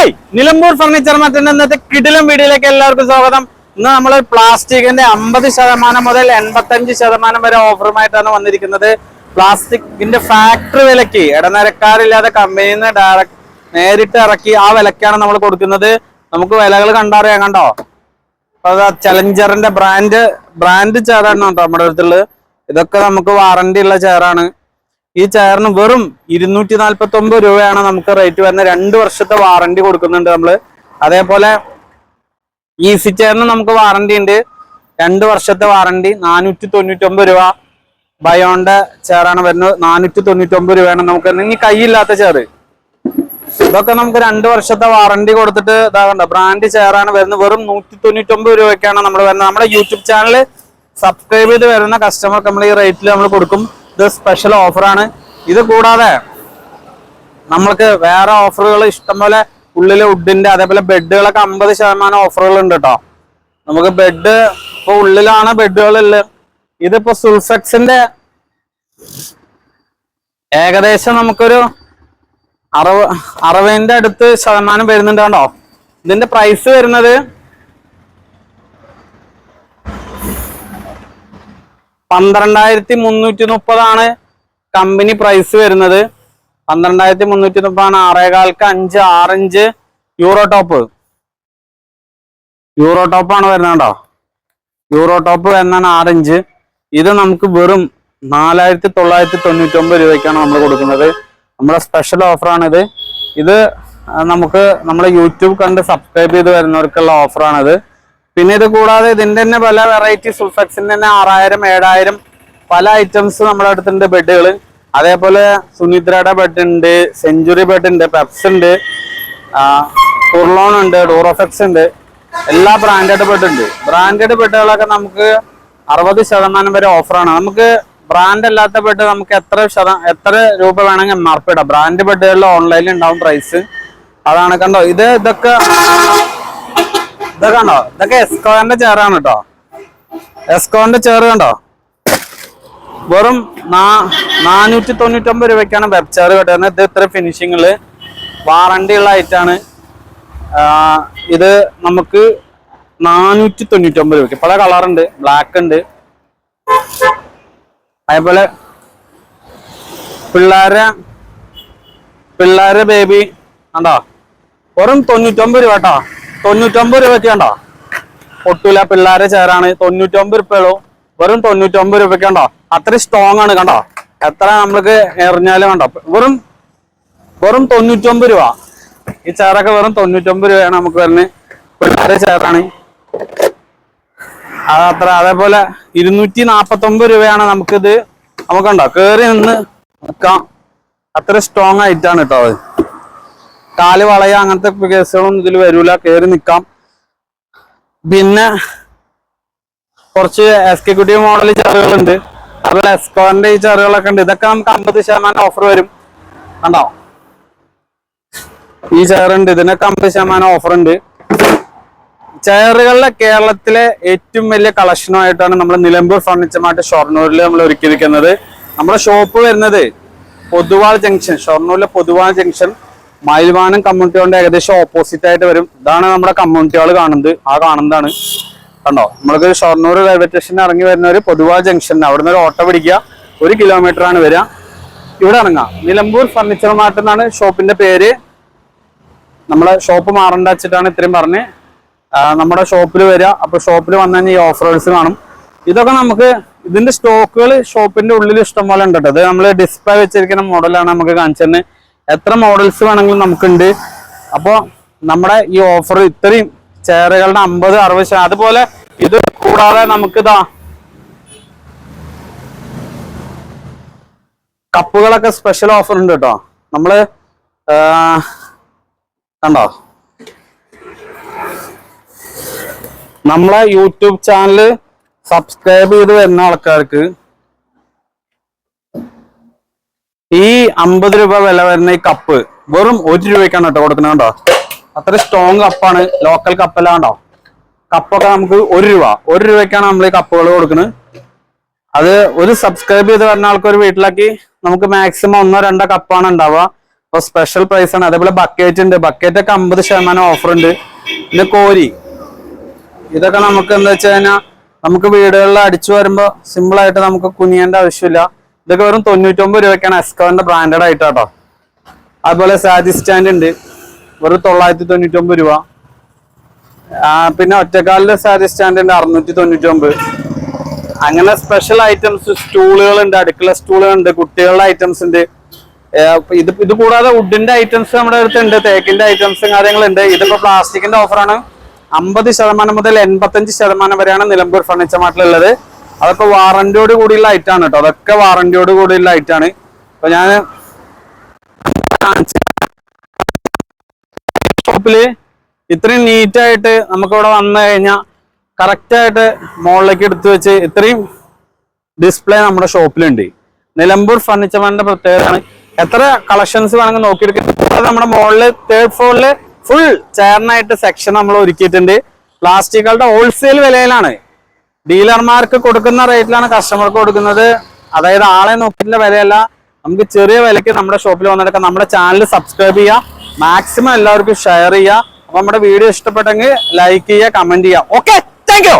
Hi, Nilambur furniture മാർട്ടിന്റെ ഇന്നത്തെ കിടിലം വീഡിയോയിലേക്ക് എല്ലാവർക്കും സ്വാഗതം. ഇന്ന് നമ്മൾ പ്ലാസ്റ്റിക്കിന്റെ 50% മുതൽ 85% വരെ ഓഫറുമായിട്ടാണ് വന്നിരിക്കുന്നത്. പ്ലാസ്റ്റിക്കിന്റെ ഫാക്ടറി വിലക്ക് ഇടനിലക്കാരില്ലാതെ കമ്പനിയിൽ നിന്ന് ഡയറക്റ്റ് നേരിട്ട് ഇറക്കി ആ വിലക്കാണ് നമ്മൾ കൊടുക്കുന്നത്. നമുക്ക് വിലകൾ കണ്ടറിയാം. കണ്ടോ, ചലഞ്ചറിന്റെ ബ്രാൻഡ് ചെയറാണ് കേട്ടോ നമ്മുടെ അടുത്തുള്ളത്. ഇതൊക്കെ നമുക്ക് വാറന്റി ഉള്ള ചെയറാണ്. ഈ ചെയറിന് വെറും 249 രൂപയാണ് നമുക്ക് റേറ്റ് വരുന്നത്. 2 വർഷത്തെ വാറന്റി കൊടുക്കുന്നുണ്ട് നമ്മള്. അതേപോലെ ഈസി ചെയറിന് നമുക്ക് വാറന്റി ഉണ്ട്, 2 വർഷത്തെ വാറന്റി. 499 രൂപ ബയോന്റെ ചെയറാണ് വരുന്നത്. 499 രൂപയാണ് നമുക്ക്. ഇനി കൈയില്ലാത്ത ചെയർ ഇതൊക്കെ നമുക്ക് 2 വർഷത്തെ വാറന്റി കൊടുത്തിട്ട് ഇതാകണ്ട ബ്രാൻഡ് ചെയറാണ് വരുന്നത്. വെറും 199 രൂപയ്ക്കാണ് നമ്മൾ വരുന്നത്. നമ്മുടെ യൂട്യൂബ് ചാനൽ സബ്സ്ക്രൈബ് ചെയ്ത് വരുന്ന കസ്റ്റമർക്ക് നമ്മൾ ഈ റേറ്റിൽ നമ്മൾ കൊടുക്കും. ഇത് സ്പെഷ്യൽ ഓഫറാണ്. ഇത് കൂടാതെ നമ്മൾക്ക് വേറെ ഓഫറുകൾ ഇഷ്ടംപോലെ ഉള്ളില് വുഡിന്റെ അതേപോലെ ബെഡുകളൊക്കെ 50% ഓഫറുകൾ ഉണ്ട് കേട്ടോ. നമുക്ക് ബെഡ് ഇപ്പൊ ഉള്ളിലാണ് ബെഡുകളുള്ളത്. ഇതിപ്പോ സുൾഫെക്സിന്റെ ഏകദേശം നമുക്കൊരു 60ന്റെ അടുത്ത് ശതമാനം വരുന്നുണ്ട് കേട്ടോ. ഇതിന്റെ പ്രൈസ് വരുന്നത് 12,330 കമ്പനി പ്രൈസ് വരുന്നത്. 12,330 6.4 6 ഇഞ്ച് യൂറോ ടോപ്പ് ആണ് വരുന്നത് കേട്ടോ. യൂറോ ടോപ്പ് വരുന്നതാണ് 6 ഇഞ്ച്. ഇത് നമുക്ക് വെറും 4,999 രൂപയ്ക്കാണ് നമ്മൾ കൊടുക്കുന്നത്. നമ്മുടെ സ്പെഷ്യൽ ഓഫറാണിത്. ഇത് നമുക്ക് നമ്മുടെ യൂട്യൂബ് കണ്ട് സബ്സ്ക്രൈബ് ചെയ്ത് വരുന്നവർക്കുള്ള ഓഫറാണിത്. പിന്നെ ഇത് കൂടാതെ ഇതിന്റെ തന്നെ പല വെറൈറ്റി സുൾഫെക്സിന്റെ തന്നെ 6000 7000 പല ഐറ്റംസ് നമ്മുടെ അടുത്തുണ്ട് ബെഡുകൾ. അതേപോലെ സുനിദ്രയുടെ ബെഡ് ഉണ്ട്, സെഞ്ചുറി ബെഡ് ഉണ്ട്, പെപ്സ് ഉണ്ട്, കുർലോൺ ഉണ്ട്, ഡോറോഫെക്സ് ഉണ്ട്. എല്ലാ ബ്രാൻഡഡ് ബെഡ് ഉണ്ട്. ബ്രാൻഡഡ് ബെഡുകളൊക്കെ നമുക്ക് 60% വരെ ഓഫറാണ്. നമുക്ക് ബ്രാൻഡ് അല്ലാത്ത ബെഡ് നമുക്ക് എത്ര രൂപ വേണമെങ്കിൽ MRP ഇടാം. ബ്രാൻഡ് ബെഡുകളിൽ ഓൺലൈനിൽ ഉണ്ടാവും പ്രൈസ്. അതാണ് കണ്ടോ. ഇതൊക്കെ കണ്ടോ, ഇതൊക്കെ എസ്കോന്റെ ചെയറാണ് കേട്ടോ. എസ്കോന്റെ ചെയർ കണ്ടോ, വെറും 499 രൂപയ്ക്കാണ് വെബ് ചെയർ കിട്ടുന്നത്. ഇത് ഇത്ര ഫിനിഷിങ്ങില് വാറണ്ടി ഉള്ള ഐറ്റാണ്. ഇത് നമുക്ക് 499 രൂപയ്ക്ക്. പല കളറുണ്ട്, ബ്ലാക്ക് ഉണ്ട്. അതേപോലെ പിള്ളേരെ ബേബി കണ്ടോ, വെറും 99 രൂപ കേട്ടോ. 99 രൂപയ്ക്ക് കണ്ടോ, ഒട്ടൂല. പിള്ളേരെ ചെയറാണ്. 99 രൂപയുള്ളൂ. വെറും 99 രൂപയ്ക്ക് കണ്ടോ. അത്ര സ്ട്രോങ് ആണ് കണ്ടോ. എത്ര നമ്മൾക്ക് എറിഞ്ഞാലും കണ്ടോ. വെറും 99 രൂപ. ഈ ചെയറൊക്കെ വെറും 99 രൂപയാണ് നമുക്ക് വരുന്നത്. പിള്ളേരെ ചെയറാണ് അതത്ര. അതേപോലെ 249 രൂപയാണ് നമുക്കിത്. നമുക്കുണ്ടോ കേറി നിന്ന് നിൽക്കാം. അത്ര സ്ട്രോങ് ആയിട്ടാണ് കേട്ടോ. അത് കാല് വളയ അങ്ങനത്തെ കേസുകളൊന്നും ഇതിൽ വരൂല. കയറി നിൽക്കാം. പിന്നെ കുറച്ച് എക്സിക്യൂട്ടീവ് മോഡൽ ചെയറുകളുണ്ട്. അതുപോലെ എസ്കോന്റെ ഈ ചെയറുകളൊക്കെ ഉണ്ട്. ഇതൊക്കെ നമുക്ക് 50% ഓഫർ വരും. കണ്ടോ, ഈ ചെയർ ഉണ്ട്. ഇതിനൊക്കെ 50% ഓഫർ ഉണ്ട്. ചെയറുകളിലെ കേരളത്തിലെ ഏറ്റവും വലിയ കളക്ഷനുമായിട്ടാണ് നമ്മൾ നിലമ്പൂർ ഫർണിച്ചർ മാർട്ട് ഷൊർണൂരിൽ നമ്മൾ ഒരുക്കിയിരിക്കുന്നത്. നമ്മുടെ ഷോപ്പ് വരുന്നത് പൊതുവാൾ ജംഗ്ഷൻ, ഷൊർണൂരിലെ പൊതുവാൾ ജംഗ്ഷൻ മയിൽവാനം കമ്മ്യൂണിറ്റി കൊണ്ട് ഏകദേശം ഓപ്പോസിറ്റ് ആയിട്ട് വരും. ഇതാണ് നമ്മുടെ കമ്മ്യൂണിറ്റി ഹാൾ കാണുന്നത്. ആ കാണുന്നതാണ് കണ്ടോ. നമ്മൾക്ക് ഷൊർണൂർ റെയിൽവേ സ്റ്റേഷനിൽ ഇറങ്ങി വരുന്ന ഒരു പൊതുവാൾ ജംഗ്ഷൻ, അവിടുന്ന് ഒരു ഓട്ടോ പിടിക്കുക. 1 കിലോമീറ്റർ ആണ് വരിക. ഇവിടെ ഇറങ്ങാം. നിലമ്പൂർ ഫർണിച്ചർ മാർട്ട് എന്നാണ് ഷോപ്പിന്റെ പേര്. നമ്മളെ ഷോപ്പ് മാറേണ്ട വെച്ചിട്ടാണ് ഇത്രയും പറഞ്ഞ് നമ്മുടെ ഷോപ്പിൽ വരിക. അപ്പൊ ഷോപ്പിൽ വന്നു കഴിഞ്ഞാൽ ഈ ഓഫേഴ്സ് കാണും. ഇതൊക്കെ നമുക്ക് ഇതിന്റെ സ്റ്റോക്കുകൾ ഷോപ്പിന്റെ ഉള്ളിൽ ഇഷ്ടം പോലെ ഉണ്ട് കേട്ടോ. ഇത് നമ്മൾ ഡിസ്പ്ലേ വെച്ചിരിക്കുന്ന മോഡലാണ് നമുക്ക് കാണിച്ചത്. എത്ര മോഡൽസ് വേണമെങ്കിലും നമുക്കുണ്ട്. അപ്പോൾ നമ്മുടെ ഈ ഓഫർ ഇത്രയും ചെയറുകളുടെ 50-60%. അതുപോലെ ഇത് കൂടാതെ നമുക്കിതാ കപ്പുകളൊക്കെ സ്പെഷ്യൽ ഓഫർ ഉണ്ട് കേട്ടോ. നമ്മള് കണ്ടോ, നമ്മളെ യൂട്യൂബ് ചാനല് സബ്സ്ക്രൈബ് ചെയ്ത് വരുന്ന ആൾക്കാർക്ക് ഈ 50 രൂപ വില വരുന്ന ഈ കപ്പ് വെറും 1 രൂപയ്ക്കാണ് കേട്ടോ കൊടുക്കുന്നത്. കണ്ടോ, അത്ര സ്ട്രോങ് കപ്പാണ്. ലോക്കൽ കപ്പല്ല. കണ്ടോ, കപ്പൊക്കെ നമുക്ക് 1 രൂപയ്ക്കാണ് നമ്മൾ ഈ കപ്പുകൾ കൊടുക്കുന്നത്. അത് ഒരു സബ്സ്ക്രൈബ് ചെയ്ത് വരുന്ന ആൾക്കൊരു വീട്ടിലാക്കി നമുക്ക് മാക്സിമം 1-2 കപ്പാണ് ഉണ്ടാവുക. അപ്പൊ സ്പെഷ്യൽ പ്രൈസ് ആണ്. അതേപോലെ ബക്കറ്റ് ഉണ്ട്, ബക്കറ്റ് ഒക്കെ 50% ഓഫർ ഉണ്ട്. പിന്നെ കോരി, ഇതൊക്കെ നമുക്ക് എന്താ വെച്ച് കഴിഞ്ഞാൽ നമുക്ക് വീടുകളിൽ അടിച്ചു വരുമ്പോ സിമ്പിൾ ആയിട്ട് നമുക്ക് കുനിയേണ്ട ആവശ്യമില്ല. ഇതൊക്കെ വെറും 99 രൂപയ്ക്കാണ് എസ്കോന്റെ ബ്രാൻഡഡ് ആയിട്ട് കേട്ടോ. അതുപോലെ സാജി സ്റ്റാൻഡ് ഉണ്ട്, വെറും 999 രൂപ. പിന്നെ ഒറ്റക്കാലിന്റെ സാജി സ്റ്റാൻഡ് ഉണ്ട് 699. അങ്ങനെ സ്പെഷ്യൽ ഐറ്റംസ് സ്റ്റൂളുകളുണ്ട്, അടുക്കള സ്റ്റൂളുകളുണ്ട്, കുട്ടികളുടെ ഐറ്റംസ് ഉണ്ട്. ഇത് കൂടാതെ വുഡിന്റെ ഐറ്റംസ് നമ്മുടെ അടുത്തുണ്ട്, തേക്കിന്റെ ഐറ്റംസും കാര്യങ്ങളുണ്ട്. ഇതിപ്പോ പ്ലാസ്റ്റിക്കിന്റെ ഓഫറാണ്. 50% മുതൽ 85% വരെയാണ് നിലമ്പൂർ ഫർണിച്ചർ മാർട്ടിലുള്ളത്. അതൊക്കെ വാറന്റിയോട് കൂടിയുള്ള ഐറ്റാണ് കേട്ടോ. അതൊക്കെ വാറന്റിയോട് കൂടിയുള്ള ഐറ്റാണ്. അപ്പൊ ഞാൻ ഷോപ്പില് ഇത്രയും നീറ്റായിട്ട് നമുക്കിവിടെ വന്നു കഴിഞ്ഞാൽ കറക്റ്റ് ആയിട്ട് മുകളിലേക്ക് എടുത്തു വെച്ച് ഇത്രയും ഡിസ്പ്ലേ നമ്മുടെ ഷോപ്പിലുണ്ട്. നിലമ്പൂർ ഫർണിച്ചർ മാർട്ടിന്റെ പ്രത്യേകതയാണ്. എത്ര കളക്ഷൻസ് വേണമെങ്കിൽ നോക്കിയെടുക്കാം. നമ്മുടെ മുകളില് 3rd ഫ്ലോറില് ഫുൾ ചെയറിനായിട്ട് സെക്ഷൻ നമ്മൾ ഒരുക്കിയിട്ടുണ്ട്. പ്ലാസ്റ്റിക്കുകളുടെ ഹോൾസെയിൽ വിലയിലാണ്, ഡീലർമാർക്ക് കൊടുക്കുന്ന റേറ്റിലാണ് കസ്റ്റമർക്ക് കൊടുക്കുന്നത്. അതായത് ആളെ നോക്കിയിട്ടുള്ള വിലയല്ല, നമുക്ക് ചെറിയ വിലയ്ക്ക് നമ്മുടെ ഷോപ്പിൽ വന്നെടുക്കാം. നമ്മുടെ ചാനൽ സബ്സ്ക്രൈബ് ചെയ്യുക, മാക്സിമം എല്ലാവർക്കും ഷെയർ ചെയ്യുക. അപ്പൊ നമ്മുടെ വീഡിയോ ഇഷ്ടപ്പെട്ടെങ്കിൽ ലൈക്ക് ചെയ്യുക, കമന്റ് ചെയ്യുക. Okay, thank you.